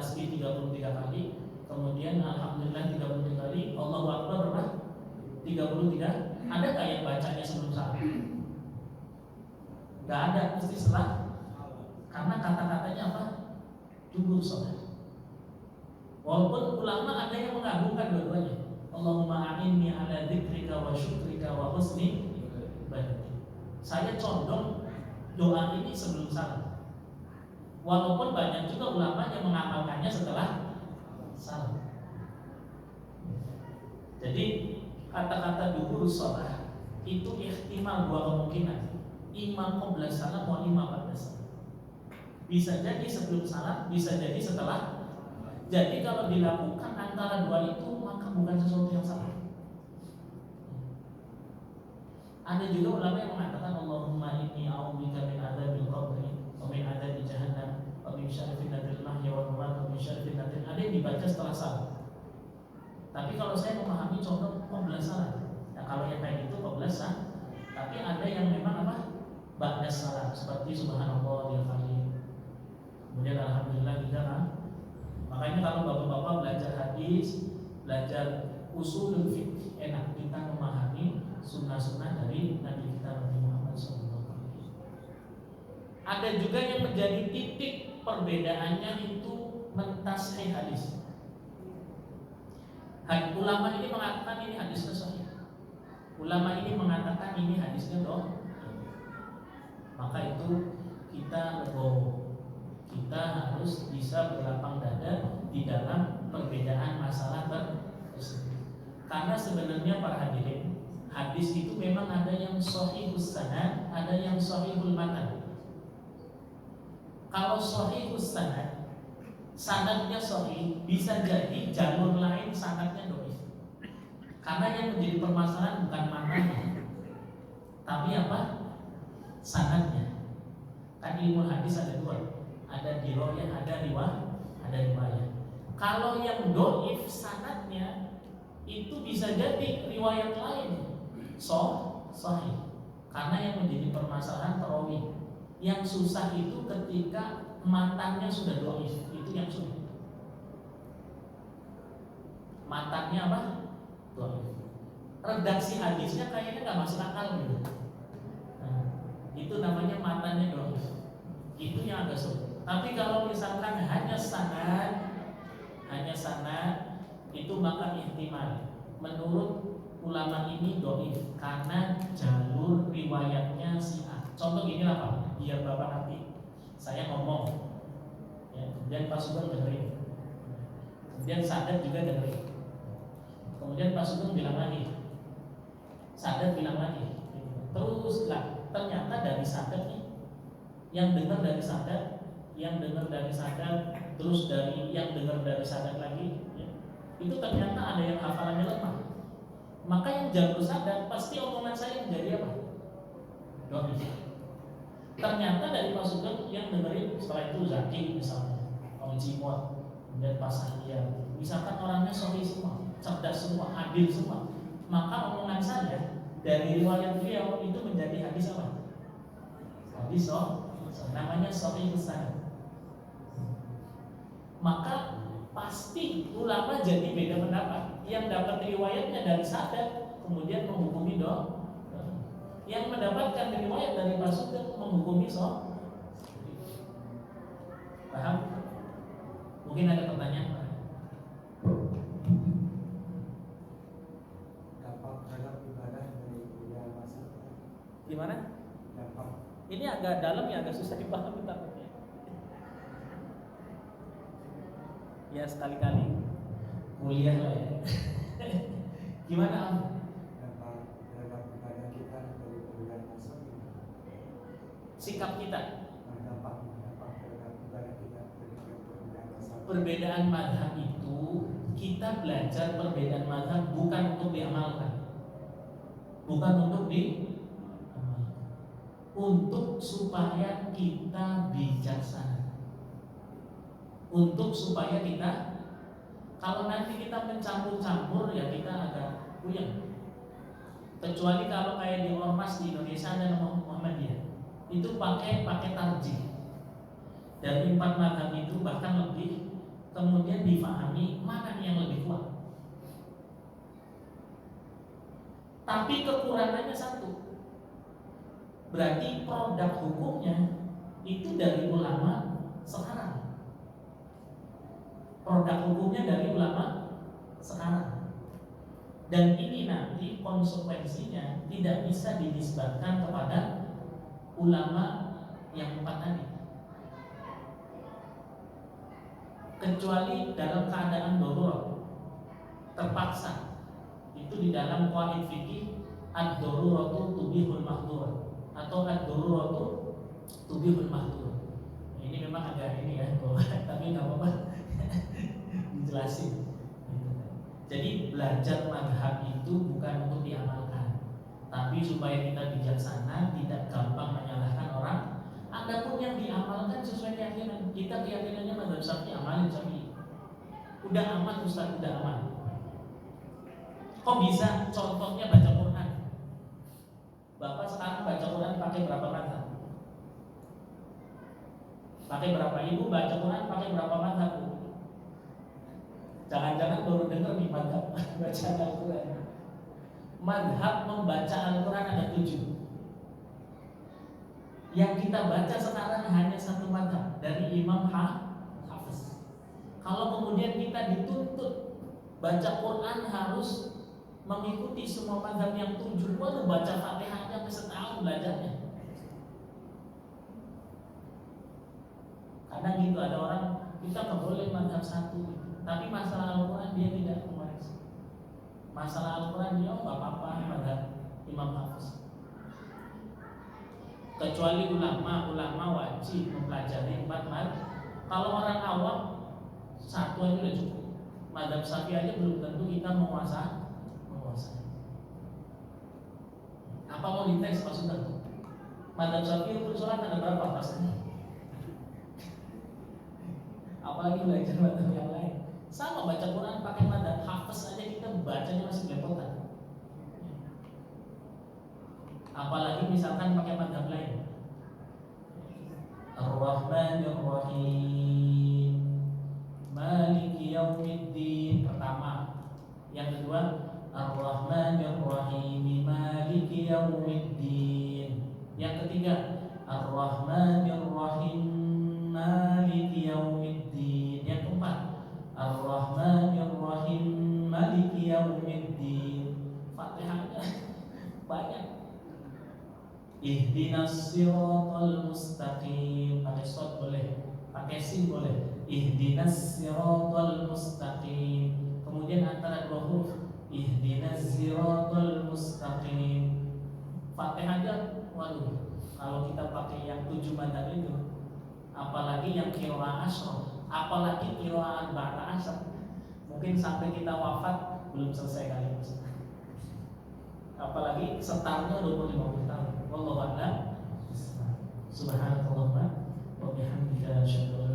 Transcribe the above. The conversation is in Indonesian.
tasbih 33 kali, kemudian alhamdulillah 33 kali, Allahu Akbar berapa? 33. Ada nggak yang bacanya sebelum salam? Nggak ada, mesti setelah. Karena kata-katanya apa? Dubur sholat. Walaupun ulama ada yang menggabungkan dua-duanya. Allahumma a'inni ala dzikrika wa syukrika wa husni ibadatik. Saya condong doa ini sebelum salam. Walaupun banyak juga ulama yang mengamalkannya setelah salam. Jadi kata-kata dubur sholat itu ihtimal dua kemungkinan. Imam qabla salam wa imam ba'da salam. Bisa jadi sebelum salam, bisa jadi setelah. Jadi kalau dilakukan antara dua itu maka bukan sesuatu yang salah. Ada juga ulama yang mengatakan Allahumma inni a'udzubika min adzabil qabri wa min adzabi jahannam wa min syarri fitnatil mahya wal mamat wa min syarri fitnatil. Ada yang dibaca setelah salam. Tapi kalau saya memahami contoh qabla salam. Nah, kalau yang kayak gitu qabla salam. Tapi ada yang memang apa? Ba'da salam, seperti subhanallah ya kali. Kemudian alhamdulillah juga kan. Makanya kalau bapak-bapak belajar hadis, belajar usulul fiqh, enak kita memahami sunnah-sunnah dari Nabi kita Nabi Muhammad SAW. Ada juga yang menjadi titik perbedaannya itu mentashih hadis. Ulama ini mengatakan ini hadisnya sahih. Ulama ini mengatakan ini hadisnya dhaif. Maka itu kita legowo. Kita harus bisa berlapang dada di dalam perbedaan masalah tersebut. Karena sebenarnya para hadirin, hadis itu memang ada yang shahihus sanad, ada yang shahihul matan. Kalau shahihus sanad, sanadnya sahih, bisa jadi jalur lain sanadnya dhaif. Karena yang menjadi permasalahan bukan matanya, tapi apa? Sanadnya. Kan ilmu hadis ada dua. Ada diroyah, ada riwayat. Kalau yang dhaif sanadnya itu bisa jadi riwayat lain sahih. Karena yang menjadi permasalahan perawi. Yang susah itu ketika matannya sudah dhaif, itu yang sulit. Matannya apa? Dhaif. Redaksi hadisnya kayaknya nggak masuk akal gitu. Nah, itu namanya matannya dhaif. Itu yang agak sulit. Tapi kalau misalkan hanya sanad itu maka ihtimal. Menurut ulama ini dhaif karena jalur riwayatnya si A. Contoh gini lah Pak, biar Bapak nanti saya ngomong, ya, kemudian Pak Sugeng dengerin, kemudian Sadat juga dengerin, kemudian Pak Sugeng bilang lagi, Sadat bilang lagi, terus lah ternyata dari Sadat nih, yang dengar dari Sadat, yang dengar dari Sadat, terus dari yang dengar dari Sadat lagi, ya, itu ternyata ada yang hafalannya lemah. Maka yang jalur Sadat pasti omongan saya menjadi apa? Dhaif. Ternyata dari Pak Sugeng yang dengerin setelah itu Zaki misalnya, Om Cimot, kemudian Pak Sahia, misalkan orangnya sahih semua, cerdas semua, adil semua, maka omongan saya dari riwayat beliau itu menjadi hadis apa? Hadis namanya sahih sanad. Maka pasti ulama jadi beda pendapat. Yang dapat riwayatnya dari Sadat kemudian menghukumi dhaif. Yang mendapatkan riwayat dari Pak Sugeng menghukumi sahih. Paham? Mungkin ada pertanyaan Pak? Dampak terhadap ibadah dari budaya masa. Gimana? Dampak. Ini agak dalam ya, agak susah dipahami takutnya. Ya sekali-kali kuliah lah ya. Gimana Om? Dampak terhadap ibadah kita dari budaya masa. Sikap kita. Dampak terhadap ibadah kita dari budaya masa. Perbedaan mazhab itu kita belajar perbedaan mazhab bukan untuk diamalkan, bukan untuk untuk supaya kita bijaksana, untuk supaya kita, kalau nanti kita mencampur-campur ya kita agak puyeng. Kecuali kalau kayak di ormas di Indonesia dan Muhammadiyah itu pakai tarjih. Dari 4 mazhab itu bahkan lebih ke tapi kekurangannya satu. Berarti produk hukumnya itu dari ulama sekarang. Produk hukumnya dari ulama sekarang. Dan ini nanti konsekuensinya tidak bisa dinisbatkan kepada ulama yang 4 tadi, kecuali dalam keadaan darurat, terpaksa. Itu di dalam qawaid fikih ad-daruratu tubihul mahdhur atau ad-daruratu tubihul mahdhur. Ini memang agak ini ya, tapi nggak apa-apa dijelasin. Jadi belajar mazhab itu bukan untuk diamalkan, tapi supaya kita bijaksana, tidak gampang menyalahkan orang. Adapun yang diamalkan sesuai keyakinan kita, keyakinannya mazhab Syafi'i, amalin Syafi'i. Udah aman Ustaz, udah aman. Kok bisa? Contohnya baca Quran. Bapak sekarang baca Quran pakai berapa mazhab? Pakai berapa? Ibu baca Quran pakai berapa mazhab? Jangan-jangan baru dengar nih mazhab baca Al-Quran. Mazhab membaca Al-Quran ada 7. Yang kita baca sekarang hanya 1 mazhab dari Imam Hafiz. Kalau kemudian kita dituntut baca Quran harus mengikuti semua mazhab yang 7, waduh, baca Fatihah aja setahun belajarnya. Kadang gitu ada orang, kita nggak boleh mazhab 1. Tapi masalah Al-Quran dia tidak mengoreksi. Masalah Al-Quran dia nggak apa-apa mazhab Imam Hafiz. Kecuali ulama wajib mempelajari 4 mazhab. Kalau orang awam 1 aja udah cukup. Mazhab Syafi'i aja belum tentu kita menguasai. Apa mau dites Pak Sultan? Mazhab Syafi'i untuk sholat ada berapa pastinya? Apalagi belajar mazhab yang lain. Sama baca Quran pakai mazhab Hafiz aja kita bacanya masih belepotan. Apalagi misalkan pakai mazhab lain. Ar-Rahmanir Rahim, Maliki Yaumiddin pertama. Yang kedua, Ar-Rahmanir Rahim, Maliki Yaumiddin. Yang ketiga, Ar-Rahmanir Rahim, Maliki Yaumiddin. Yang keempat, Ar-Rahmanir Rahim, Maliki Yaumiddin. Fatihahnya banyak. Ihdinas siratal mustaqim. Pakai short boleh, pakai sin boleh. Ihdinas siratal mustaqim. Kemudian antara 2 huruf, Ihdinas siratal mustaqim. Fatihah aja, waduh, kalau kita pakai yang 7 mazhab itu, apalagi yang qiraah asyrah, apalagi qiraah ba'da asar, mungkin sampai kita wafat belum selesai kali ini. Apalagi setarnya 20-50 tahun. Wallahu a'lam. Subhanallah wa bihamdika asyhadu